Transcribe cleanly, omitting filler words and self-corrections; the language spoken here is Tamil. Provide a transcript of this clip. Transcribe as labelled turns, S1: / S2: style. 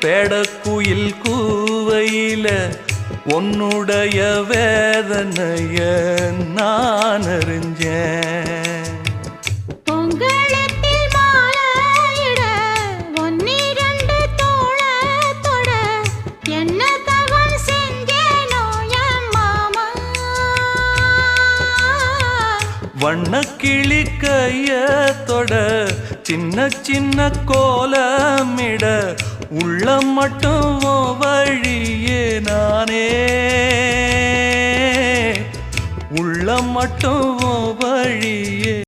S1: பேடக்குயில் கூவையில உன்னுடைய வேதனைய நான் அறிஞ்சேன். வண்ணக்கிளி கையத்தொட சின்ன சின்ன கோலமிட உள்ளம் மட்டும் வழியே நானே உள்ளம் மட்டும் வழியே